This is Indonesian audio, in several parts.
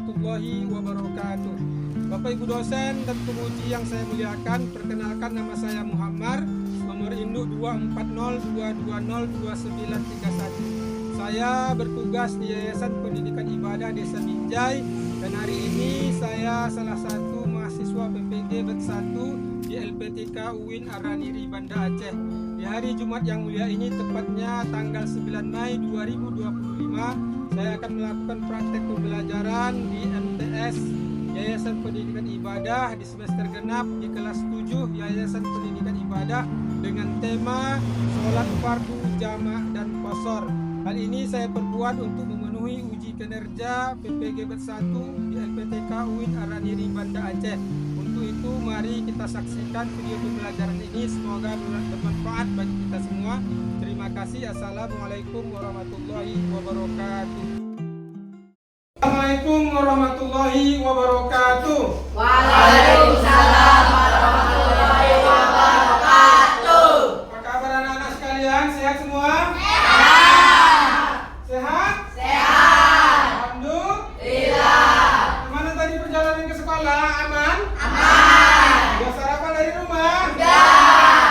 warahmatullahi wabarakatuh. Bapak Ibu dosen dan penguji yang saya muliakan, perkenalkan nama saya Muhammad, nomor induk 24022022931. Saya bertugas di Yayasan Pendidikan Ibadah Desa Binjai dan hari ini saya salah satu mahasiswa PPG Bet 1 di LPTK UIN Araniri Banda Aceh. Di hari Jumat yang mulia ini, tepatnya tanggal 9 Mei 2025, saya akan melakukan praktek pembelajaran di MTS Yayasan Pendidikan Ibadah di semester genap di kelas 7 Yayasan Pendidikan Ibadah dengan tema sholat fardu, jamak dan qashar. Hal ini saya perbuat untuk memenuhi uji kinerja PPG Bet 1 di LPTK UIN Araniri Banda Aceh. Untuk itu mari kita saksikan video pembelajaran ini, semoga bermanfaat bagi kita semua. Terima kasih. Assalamualaikum warahmatullahi wabarakatuh. Assalamualaikum warahmatullahi wabarakatuh. Waalaikumsalam warahmatullahi wabarakatuh. Apa kabar anak-anak sekalian? Sehat semua? Sehat? Sehat. Alhamdulillah. Gimana tadi perjalanan ke sekolah? Aman? Aman. Sudah sarapan dari rumah? Sudah.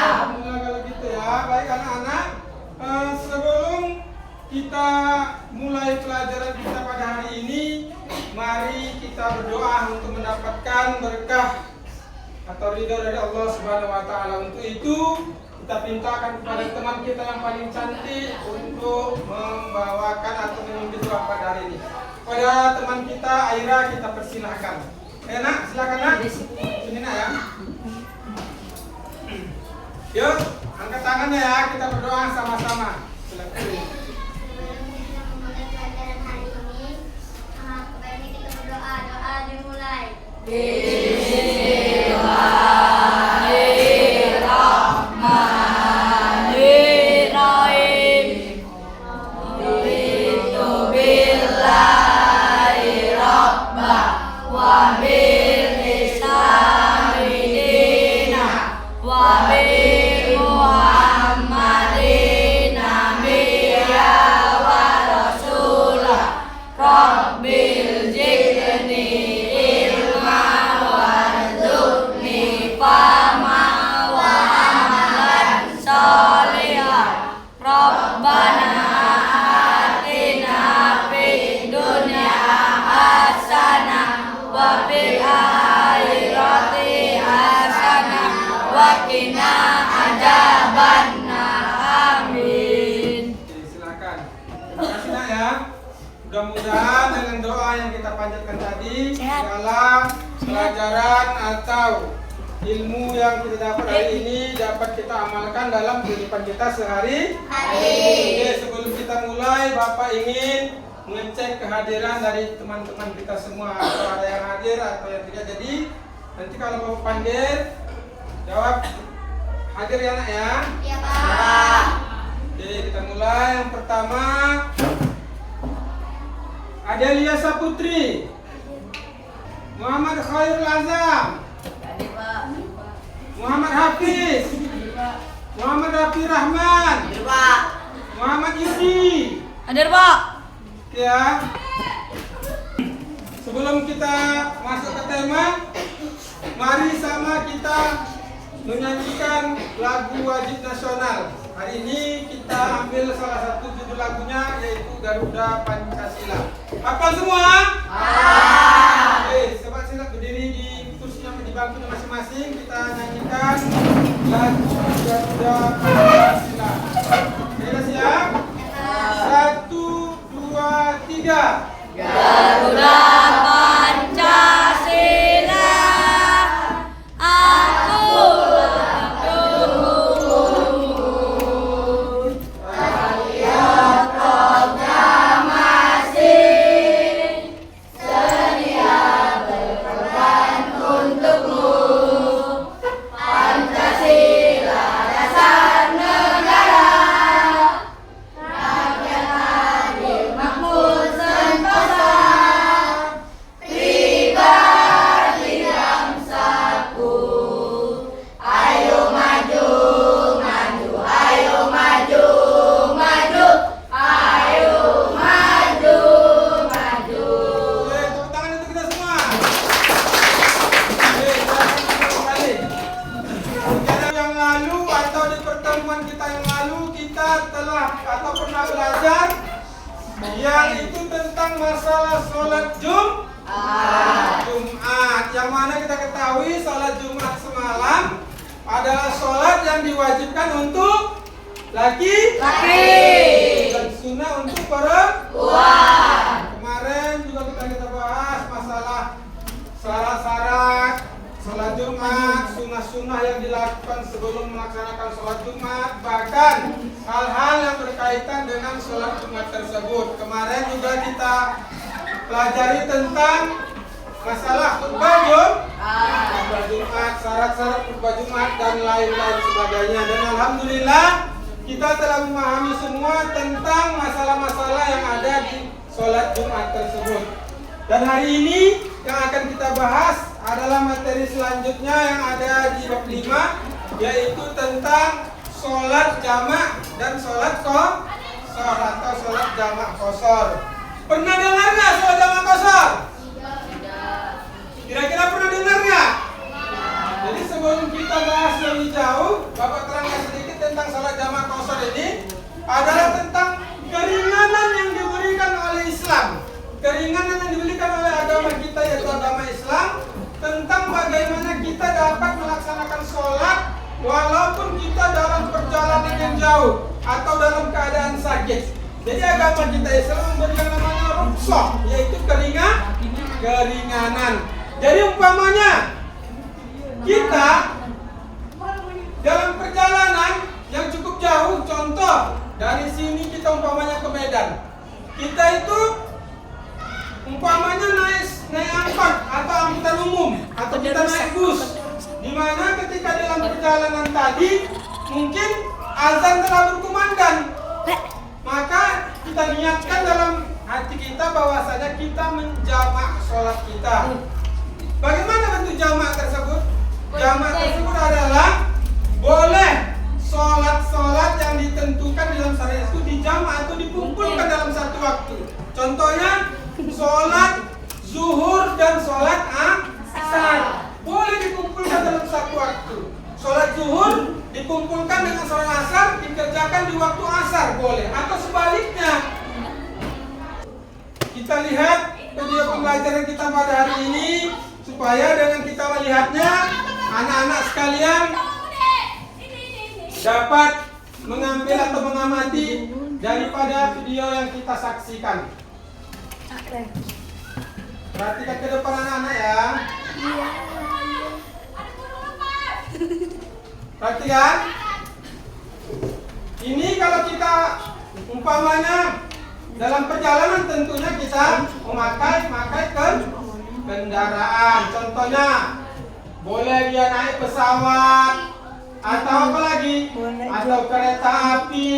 Alhamdulillah kalau gitu ya. Baik anak-anak, sebelum kita mulai pelajaran kita pada hari ini, mari kita berdoa untuk mendapatkan berkah atau ridho dari Allah Subhanahu wa taala. Untuk itu kita pintakan kepada teman kita yang paling cantik untuk membawakan atau memimpin doa pada hari ini. Pada teman kita Aira kita persilahkan. Nak, silakan nak. Sini nak ya. Yuk, angkat tangannya ya, kita berdoa sama-sama. Silakan. Sebelum kita memulai pelajaran hari ini, baiknya kita berdoa. Doa dimulai. Bismillahirrahmanirrahim. Raditu billahi rabba wa bil islami dina wa bi Muhammadin nabiyya wa rasulah. Rabbil zidni ilma warzuqni fahma wa amalan sholihan. Rabbana atina fid dunya hasanah wa fil akhirati hasanah wa qina adzabannar. Amin. Silakan. Terima kasih nak ya. Mudah-mudahan dengan doa yang kita panjatkan tadi, segala pelajaran atau ilmu yang kita dapat hari ini dapat kita amalkan dalam kehidupan kita sehari-hari. Oke, sebelum kita mulai, Bapak ingin mengecek kehadiran dari teman-teman kita semua. Atau ada yang hadir atau yang tidak. Jadi nanti kalau Bapak panggil, jawab hadir ya nak ya. Ya Pak. Oke, kita mulai. Yang pertama, Adelia Saputri, Muhammad Khairul Azam, Muhammad Hafiz, Muhammad Rafi Rahman, Muhammad Yudi. Hadir, Pak. Oke ya. Sebelum kita masuk ke tema, mari sama kita menyanyikan lagu wajib nasional. Hari ini kita ambil salah satu judul lagunya, yaitu Garuda Pancasila. Hafal semua? Oke, sobat silat berdiri di kursinya, di bangkunya masing-masing. Kita nyanyikan lagu Garuda Pancasila. Oke, siap? 1, 2, 3. Garuda Pancasila, akulah tunggu. Rakyat proklamasi, yang itu tentang masalah sholat Jumat. Yang mana kita ketahui sholat Jumat semalam adalah sholat yang diwajibkan untuk laki dan sunnah untuk perempuan. Kemarin juga kita bahas masalah syarat-syarat sholat Jumat, sunnah-sunnah yang dilakukan sebelum melaksanakan sholat Jumat, bahkan hal-hal yang berkaitan dengan sholat Jumat tersebut. Kemarin juga kita pelajari tentang masalah khutbah Jumat, syarat-syarat khutbah Jumat dan lain-lain sebagainya. Dan alhamdulillah kita telah memahami semua tentang masalah-masalah yang ada di sholat Jumat tersebut. Dan hari ini yang akan kita bahas adalah materi selanjutnya yang ada di bab 5, yaitu tentang sholat jamak dan sholat qasar atau sholat jamak qasar. Pernah dengar nggak sholat jamak qasar? Kira-kira pernah dengar nggak? Jadi sebelum kita bahas lebih jauh, Bapak terangkan sedikit tentang sholat jamak qasar ini adalah tentang keringanan yang diberikan oleh Islam. Keringanan yang diberikan oleh agama kita, yaitu agama Islam, tentang bagaimana kita dapat melaksanakan sholat walaupun kita dalam perjalanan yang jauh atau dalam keadaan sakit. Jadi agama kita Islam memberikan namanya rukhsah, yaitu keringanan. Jadi umpamanya kita dalam perjalanan yang cukup jauh, contoh dari sini kita umpamanya ke Medan, kita itu umpamanya naik angkot atau angkutan umum atau kita naik bus, di mana ketika dalam perjalanan tadi mungkin azan telah berkumandang, maka kita niatkan dalam hati kita bahwasanya kita menjamak sholat kita. Bagaimana bentuk jamak tersebut? Jamak tersebut adalah boleh sholat-sholat yang ditentukan dalam syariat itu dijamak atau dikumpulkan dalam satu waktu. Contohnya sholat zuhur dan sholat asar boleh dikumpulkan dalam satu waktu. Sholat zuhur dikumpulkan dengan sholat asar, dikerjakan di waktu asar boleh, atau sebaliknya. Kita lihat video pembelajaran kita pada hari ini supaya dengan kita melihatnya anak-anak sekalian dapat mengambil atau mengamati daripada video yang kita saksikan. Perhatikan ke depan anak-anak ya. Perhatikan. Ini kalau kita umpamanya dalam perjalanan tentunya kita memakai kendaraan. Contohnya boleh dia naik pesawat atau apa lagi? Atau kereta api.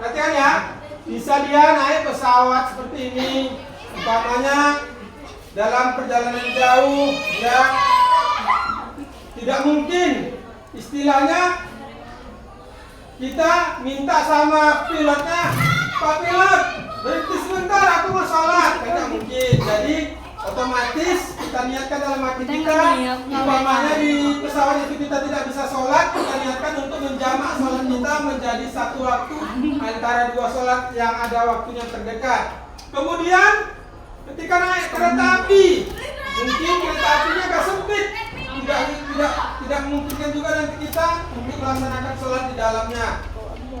Perhatikan ya. Bisa dia naik pesawat seperti ini. Umpamanya dalam perjalanan jauh yang tidak mungkin, istilahnya kita minta sama pilotnya, Pak pilot berhenti sebentar, aku mau sholat. Tidak mungkin. Jadi otomatis kita niatkan dalam hati kita, umpamanya di pesawat itu kita tidak bisa sholat, kita niatkan untuk menjamak sholat kita menjadi satu waktu antara dua sholat yang ada waktunya terdekat. Kemudian ketika naik kereta api, mungkin kereta apinya agak sempit, tidak memungkinkan juga nanti kita untuk melaksanakan sholat di dalamnya.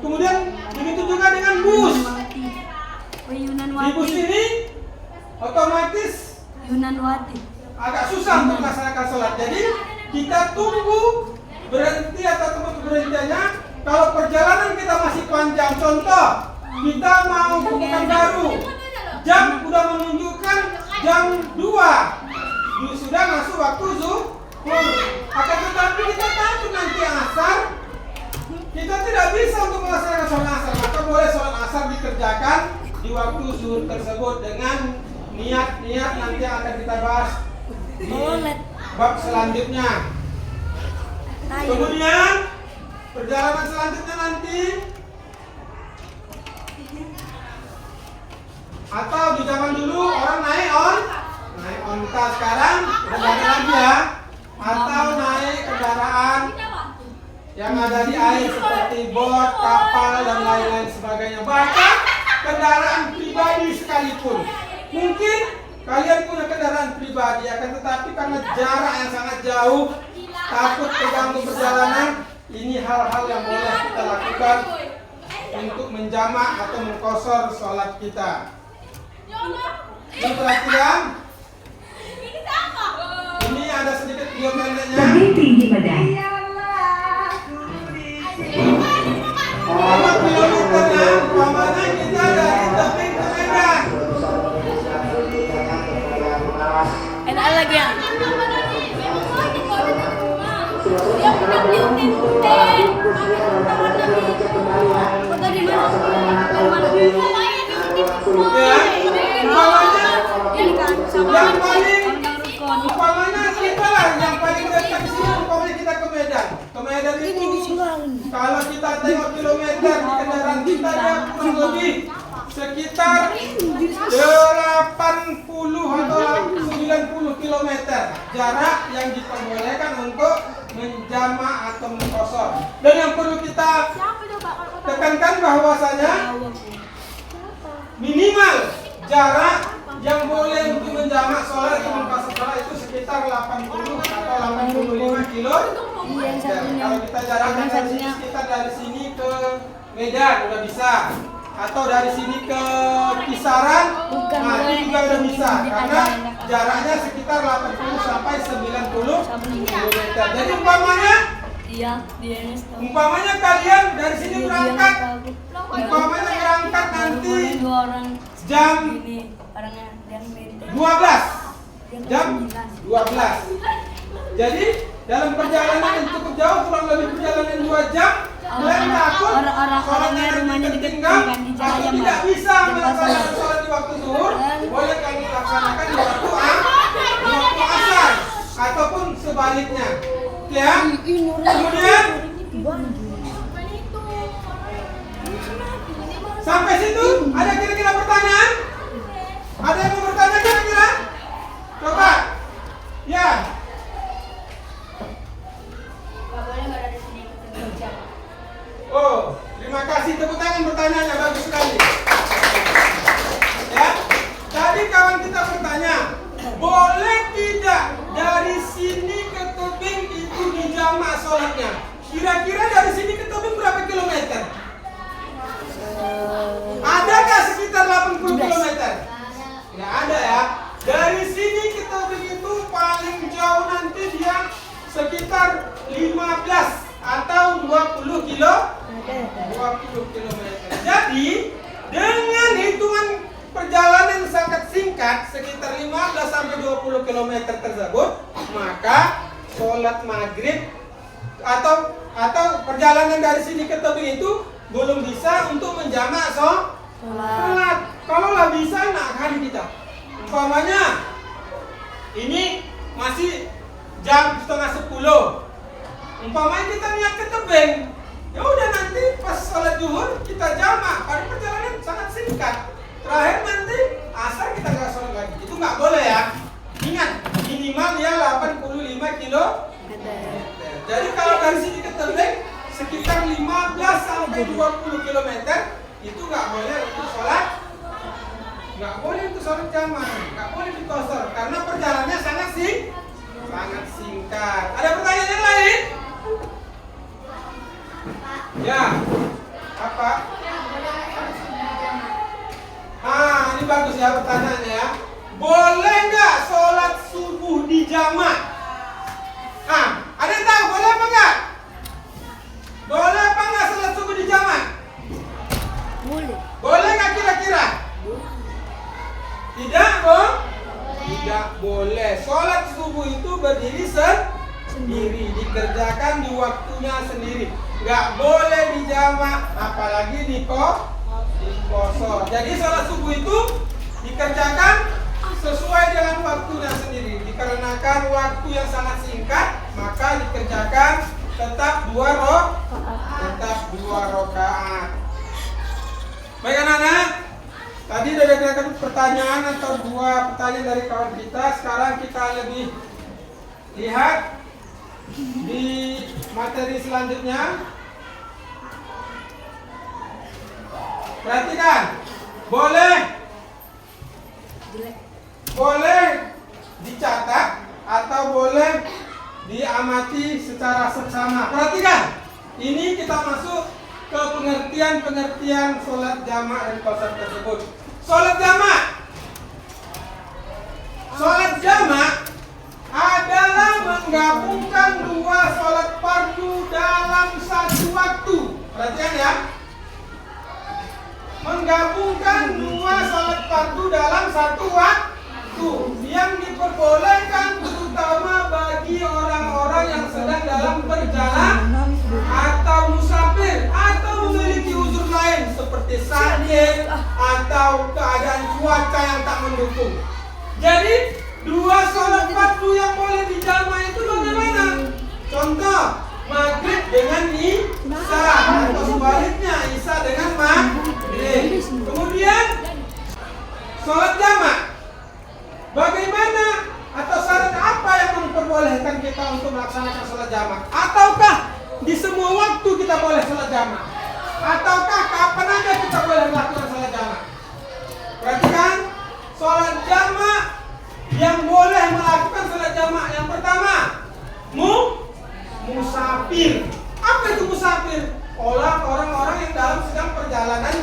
Kemudian begitu juga dengan bus. Di bus ini otomatis agak susah untuk melaksanakan sholat. Jadi kita tunggu berhenti atau tempat berhentinya. Kalau perjalanan kita masih panjang, contoh kita mau ke Pekanbaru, jam sudah menunjukkan jam 2, sudah masuk waktu zuhur. Akan tetapi kita takut nanti asar, kita tidak bisa untuk melaksanakan sholat asar, maka boleh sholat asar dikerjakan di waktu zuhur tersebut dengan niat-niat nanti yang akan kita bahas di bab selanjutnya. Kemudian perjalanan selanjutnya nanti, atau di zaman dulu orang naik onta, sekarang udah nggak ada lagi ya, atau naik kendaraan yang ada di air seperti bot, kapal dan lain-lain sebagainya. Bahkan kendaraan pribadi sekalipun. Mungkin kalian punya kendaraan pribadi, akan tetapi karena jarak yang sangat jauh, takut terganggu perjalanan, ini hal-hal yang boleh kita lakukan untuk menjamak atau mengqashar sholat kita. Ini perhatian. Ini ada sedikit video pendeknya. Lebih tinggi badan. Berapa kilometernya? Umpamanya kita dari Tebing ke Medan. Enak lagi ya. Ya, umpamanya kita lah yang paling dekat di sini. Umpamanya kita ke Medan. Ke Medan itu kalau kita tengok kilometer di kendaraan kita, dia kurang lebih sekitar 80 atau 90 km jarak yang diperbolehkan untuk menjamak atau mengqashar. Dan yang perlu kita tekankan bahwasanya minimal jarak yang boleh untuk menjamak sholat atau mengqashar sholat itu sekitar 80 atau 85 km. Kalau kita jarakkan dari sini, sekitar dari sini ke Medan udah bisa, atau dari sini ke Kisaran, nah itu juga udah bisa karena jaraknya sekitar 80 sampai 90 km. Jadi umpamanya kalian dari sini berangkat, nanti jam 12. Jadi dalam perjalanan yang cukup jauh, kurang lebih perjalanan 2 jam, kalian takut sholatnya rumahnya ditinggal atau tidak bisa melaksanakan sholat di waktu zuhur, boleh kalian laksanakan di waktu asar ataupun sebaliknya. Ya. Kemudian sampai situ ada kira-kira pertanyaan? Ada yang mau bertanya kira-kira? Coba. Ya. Oh, terima kasih, tepuk tangan pertanyaannya, bagus sekali. Ya, tadi kawan kita bertanya, boleh tidak dari sini ke Tebing itu dijamak sholatnya? Kira-kira dari sini ke Tebing berapa kilometer? Adakah sekitar 80 kilometer? Nggak ada ya. Dari sini ke Tebing itu paling jauh nanti dia sekitar 15 atau 20 kilo. 20 km. Jadi dengan hitungan perjalanan sangat singkat sekitar 15 sampai 20 km tersebut, maka sholat maghrib atau perjalanan dari sini ke Tebing itu belum bisa untuk menjamak sholat. Kalaulah bisa, nak kali kita. Umpamanya ini masih jam setengah 10. Umpamanya kita niat ke Tebing, ya udah nanti pas sholat zuhur kita jamak. Pada perjalanan sangat singkat. Terakhir nanti asar kita nggak sholat lagi. Itu nggak boleh ya. Ingat minimal ya 85 kilo. Jadi kalau dari sini ke Tebing sekitar 15 sampai 20 km itu nggak boleh untuk sholat. Nggak boleh untuk sholat jamak. Nggak boleh diqashar karena perjalanannya sangat singkat. Ada pertanyaan yang lain? Ya, apa? Ini bagus ya pertanyaannya ya. Boleh nggak sholat subuh di jamak? Ada yang tahu boleh apa nggak? Boleh apa nggak sholat subuh di jamak? Boleh. Boleh nggak kira-kira? Tidak, Bang? Tidak boleh. Sholat subuh itu berdiri sendiri, dikerjakan di waktunya sendiri. Nggak boleh dijamak, apalagi dikosor. Jadi sholat subuh itu dikerjakan sesuai dengan waktunya sendiri. Dikarenakan waktu yang sangat singkat, maka dikerjakan tetap 2 rakaat. Baik anak-anak, tadi sudah ada pertanyaan atau 2 pertanyaan dari kawan kita. Sekarang kita lebih lihat di materi selanjutnya. Perhatikan, boleh Jelek. boleh dicatat atau boleh diamati secara seksama. Perhatikan, ini kita masuk ke pengertian sholat jamak dan kosor tersebut. Sholat jamak adalah menggabungkan dua sholat fardu dalam satu waktu. Perhatikan ya, menggabungkan dua sholat fardu dalam satu waktu yang diperbolehkan terutama bagi orang-orang yang sedang dalam perjalanan atau musafir atau memiliki uzur lain seperti sakit atau keadaan cuaca yang tak mendukung. Jadi dua sholat fardu yang boleh dijamak itu bagaimana? Contoh, maghrib dengan isya atau sebaliknya isya dengan maghrib. Kemudian sholat jamak, bagaimana atau syarat apa yang memperbolehkan kita untuk melaksanakan sholat jamak? Ataukah di semua waktu kita boleh sholat jamak? Ataukah kapan aja kita boleh melakukan sholat jamak? Perhatikan, sholat jamak yang boleh melakukan sholat jamak yang pertama, musafir. Apa itu musafir? Orang-orang yang dalam sedang perjalanan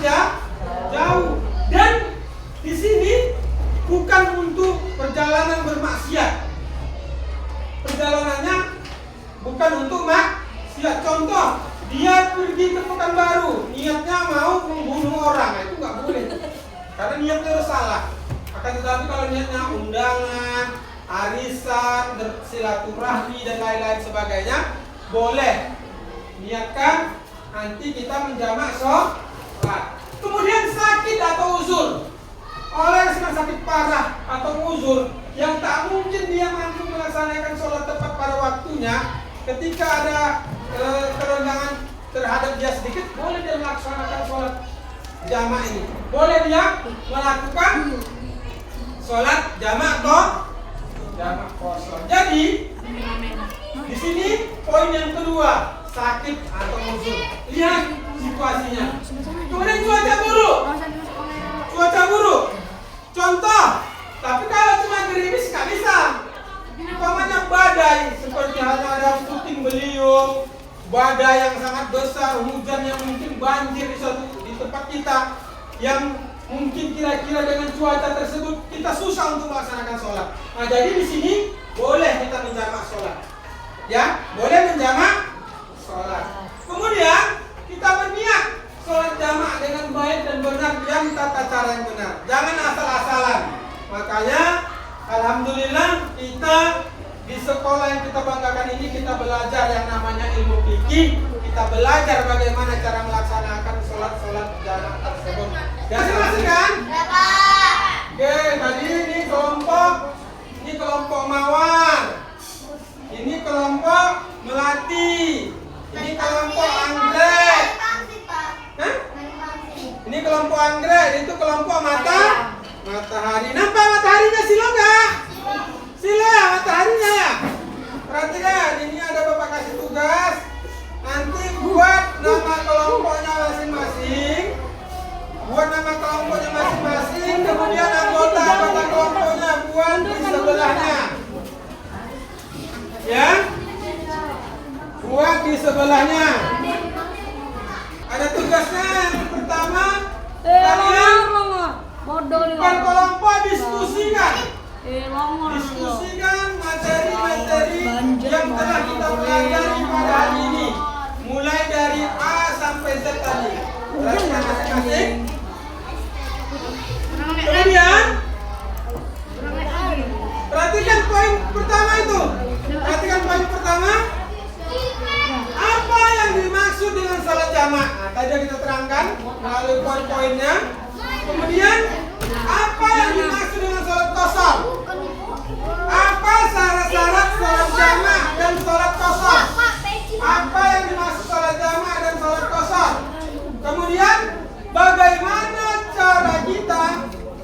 jauh. Dan di sini bukan untuk perjalanan bermaksiat. Perjalanannya bukan untuk maksiat. Contoh, dia pergi ke Pekanbaru, niatnya mau membunuh orang, nah, itu nggak boleh. Karena niatnya harus salah. Akan tetapi kalau niatnya undangan, arisan, bersilaturahmi dan lain-lain sebagainya, boleh. Niatkan nanti kita menjamak sholat. Kemudian sakit atau uzur. Orang yang sedang sakit parah atau uzur yang tak mungkin dia mampu melaksanakan sholat tepat pada waktunya, ketika ada kerendangan terhadap dia sedikit, boleh dia melaksanakan sholat jamak ini. Boleh dia melakukan sholat jamak atau jamak kosor. Jadi di sini poin yang kedua, sakit atau uzur. Lihat situasinya. Kemudian cuaca buruk. Contoh, tapi kalau cuma gerimis nggak bisa. Umpamanya badai, seperti halnya ada puting beliung, badai yang sangat besar, hujan yang mungkin banjir di tempat kita, yang mungkin kira-kira dengan cuaca tersebut kita susah untuk melaksanakan sholat. Nah, jadi di sini boleh kita menjamak sholat, ya, boleh menjamak sholat. Kemudian kita berniat sholat jamak dengan baik dan benar dan tata cara yang benar. Jangan asal-asalan. Makanya alhamdulillah kita di sekolah yang kita banggakan ini kita belajar yang namanya ilmu fikih. Kita belajar bagaimana cara melaksanakan sholat jamak tersebut. Masing-masing kan? Oke, tadi ini kelompok mawar. Ini kelompok melati. Ini kelompok anggrek. Hah? Ini kelompok anggrek, itu kelompok matahari. Nampak mataharinya silo nggak? Silo ya mataharinya ya. Perhatikan, ini ada Bapak kasih tugas. Nanti buat nama kelompoknya masing-masing. Kemudian anggota kelompoknya buat di sebelahnya. Ya? Buat di sebelahnya. Ada tugasnya yang pertama, kalian bukan kelompok diskusikan materi-materi yang telah kita pelajari pada hari ini, mulai dari A sampai Z tadi. Perhatikan masing-masing. Kemudian perhatikan poin pertama itu. Perhatikan poin pertama. Apa yang dimaksud dengan salat jamak? Nah, tadi kita terangkan melalui poin-poinnya. Kemudian apa yang dimaksud dengan salat qashar? Apa syarat-syarat salat jamak dan salat qashar? Apa yang dimaksud salat jamak dan salat qashar? Kemudian bagaimana cara kita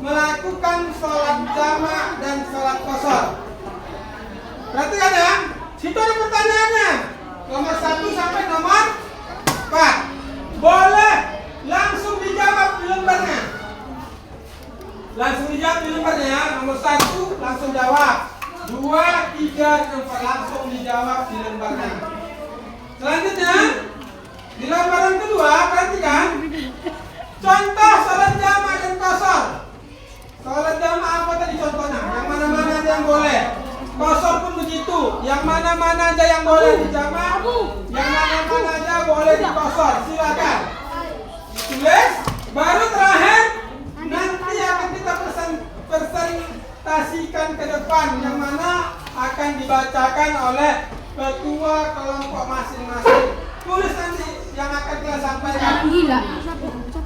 melakukan salat jamak dan salat qashar? Perhatikan ya, situ ada pertanyaannya. Nomor 1 sampai nomor 4. Boleh langsung dijawab di lembarnya. lembarnya. Nomor 1 langsung jawab. 2, 3, 4 langsung dijawab di lembarnya. Selanjutnya di lembaran kedua, perhatikan contoh sholat jamaah dan qashar. Sholat jamaah apa tadi contohnya? Yang mana-mana aja yang boleh. Qashar pun begitu. Yang mana-mana aja yang boleh di jamaah, yang mana-mana aja boleh di qashar. Silakan tulis. Baru terakhir nanti akan kita presentasikan ke depan, yang mana akan dibacakan oleh ketua kelompok masing-masing. Tulis nanti yang akan kita sampaikan.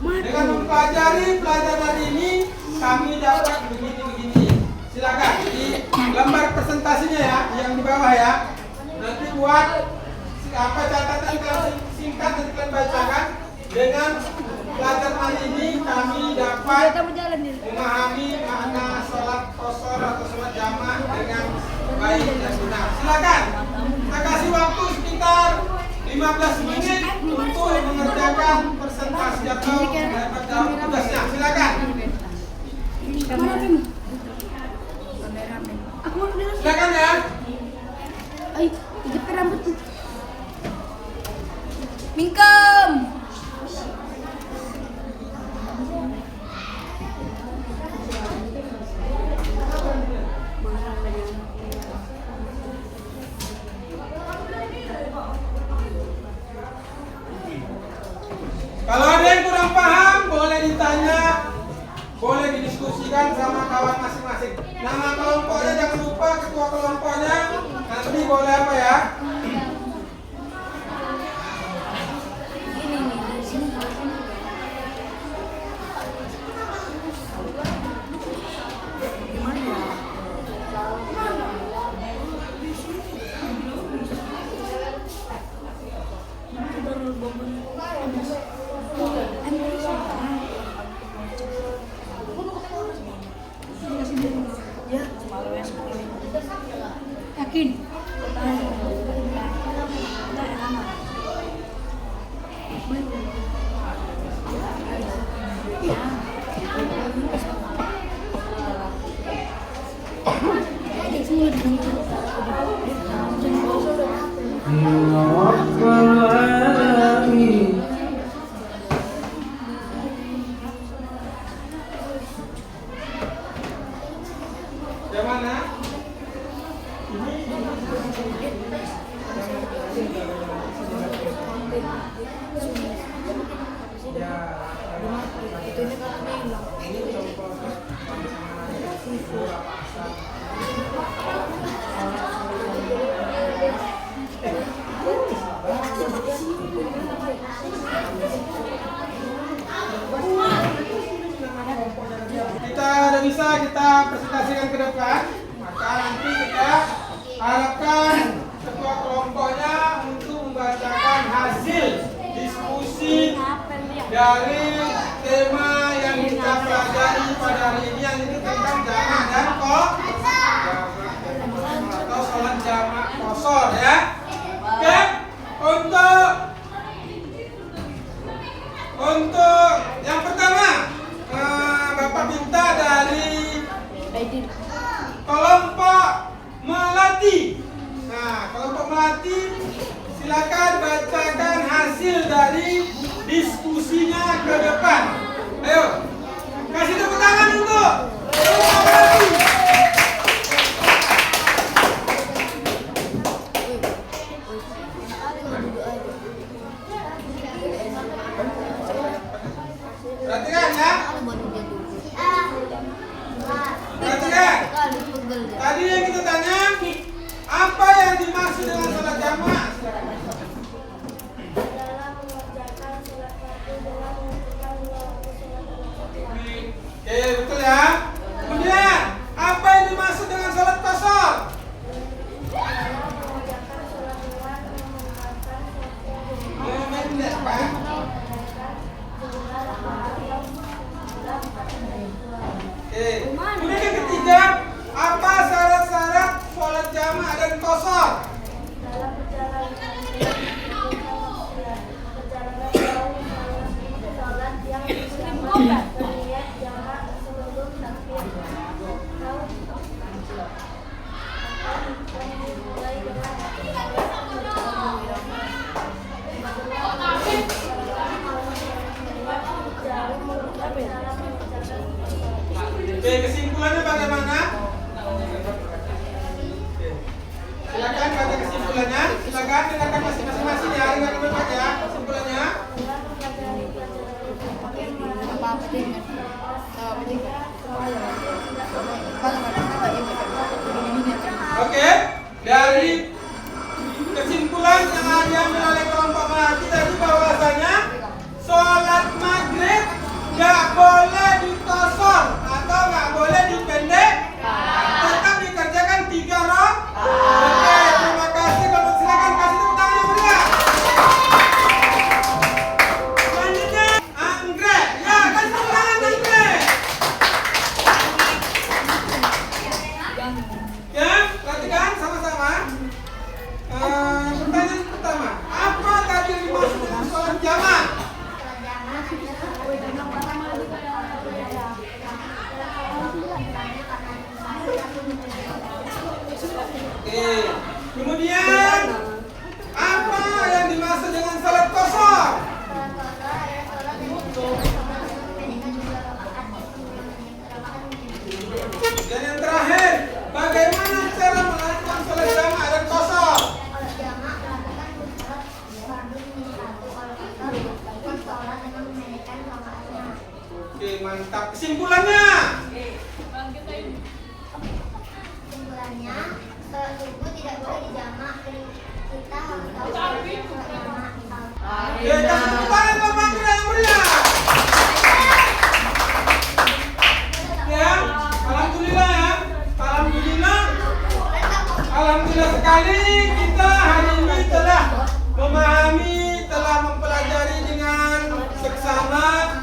Dengan mempelajari pelajaran hari ini, kami dapat begini-begini. Silakan di lembar presentasinya ya, yang di bawah ya. Nanti buat apa catatan singkat yang kalian bacakan. Dengan pelajaran hari ini kami dapat memahami makna sholat qashar atau sholat jamaah dengan baik dan benar. Silakan. Kita kasih waktu sekitar 15 menit untuk mengerjakan presentasi atau menjawab tugasnya. Silakan. Silakan ya. Ayo, jepit rambut. Mingkem. Kalau ada yang kurang paham, boleh ditanya, boleh didiskusikan sama kawan masing-masing. Nama kelompoknya jangan lupa, ketua kelompoknya nanti boleh apa ya? Yakin? Yang mana? Kita udah bisa kita presentasikan ke depan, maka nanti kita harapkan ketua kelompoknya untuk membacakan hasil diskusi dari tema yang kita pelajari pada hari ini, yang itu tentang jamaah dan atau sholat jamaah qashar ya. Oke, untuk yang pertama Bapak minta dari kelompok melati. Nah, kelompok melati silakan bacakan hasil dari diskusinya ke depan. Ayo, kasih tepuk tangan untuk kelompok melati. Perhatikan ya. Perhatikan. Tadi yang kita tanya, apa yang dimaksud dengan sholat jamaah? Oke, betul ya. Kemudian, apa yang dimaksud dengan sholat qashar? Oke. Kemudian yang ketiga, apa syarat-syarat sholat jamaah dan qashar? kesimpulannya. Silakan dengarkan masing-masing ya, dengarkan baik ya kesimpulannya. Oke, dari kesimpulan yang diambil oleh kelompok melati tadi bahwasanya sholat maghrib nggak boleh dikosor atau nggak boleh dipendek, tetap dikerjakan 3 rakaat. Oke, terima kasih. Kalau silakan kasih tepuk tangan yang meriah. Selanjutnya Anggrek, ya kasih tepuk tangan Anggrek. Ya, perhatikan sama-sama. Pertanyaan pertama, apa tadi yang dimaksud dengan sholat jamaah? Oke, kemudian apa yang dimaksud dengan sholat qashar? Dan yang terakhir, bagaimana cara melakukan sholat jamaah dan qashar? Oke, mantap. Kesimpulannya? Kesimpulannya, sholat subuh tidak boleh dijamak. Kita harus tahu sholat jamak. Oke, kasih tepuk tangan Bapak Anggrek yang meriah. Ya, alhamdulillah ya. Alhamdulillah sekali kita hari ini telah memahami, telah mempelajari dengan seksama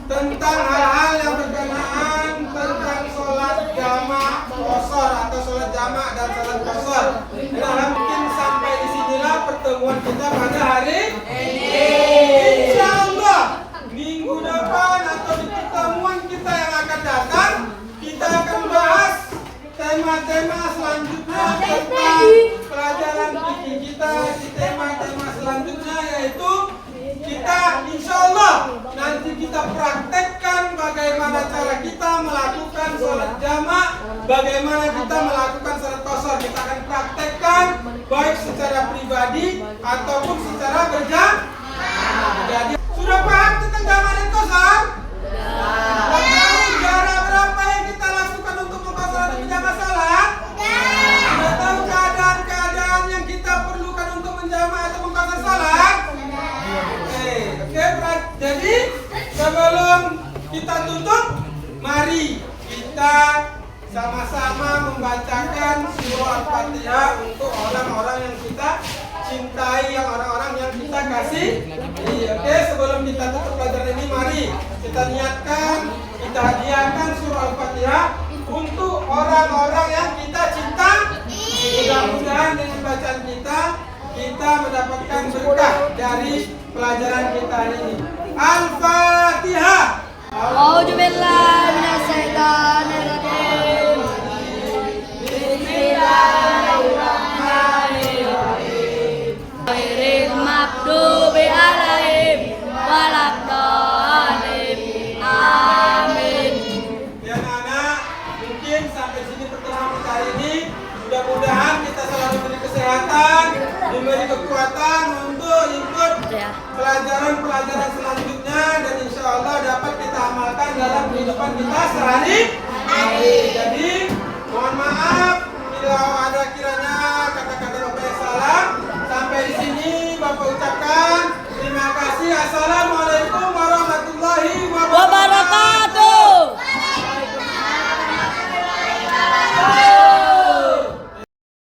tentang hal-hal yang berkenaan tentang sholat jamak qashar atau sholat jamak dan sholat qashar. Nah, mungkin sampai di sinilah pertemuan kita pada hari ini. Insya Allah minggu depan atau di pertemuan kita yang akan datang kita akan bahas tema-tema selanjutnya tentang pelajaran fikih kita. Di tema-tema selanjutnya yaitu kita insya Allah nanti kita praktekkan bagaimana cara kita melakukan sholat jamak, bagaimana kita melakukan sholat qashar. Kita akan praktekkan baik secara pribadi ataupun secara berjamaah. Jadi sudah paham tentang jamak dan qashar? Sudah tahu jarak berapa yang kita lakukan untuk mengqashar atau menjamak sholat? Sudah tahu keadaan-keadaan yang kita perlukan untuk menjamak atau mengqashar sholat? Oke, jadi sebelum kita tutup, mari kita sama-sama membacakan surah Al-Fatihah untuk orang-orang yang kita cintai, yang orang-orang yang kita kasih. Oke, sebelum kita tutup pelajaran ini, mari kita niatkan, kita hadiahkan surah Al-Fatihah untuk orang-orang yang kita cinta. Mudah-mudahan dengan bacaan kita mendapatkan berkah dari pelajaran kita hari ini. Al-Fatihah. A'udzubillahi minasyaitonirrajim. Bismillahirrahmanirrahim. Ghairil maghdubi 'alaihim waladdallin. Amin. Ya anak-anak, mungkin sampai sini pertemuan kita hari ini. Mudah-mudahan kita selalu diberi kesehatan, diberi kekuatan untuk ikut pelajaran-pelajaran selanjutnya, dan insya Allah dapat kita amalkan dalam kehidupan kita sehari-hari. Jadi mohon maaf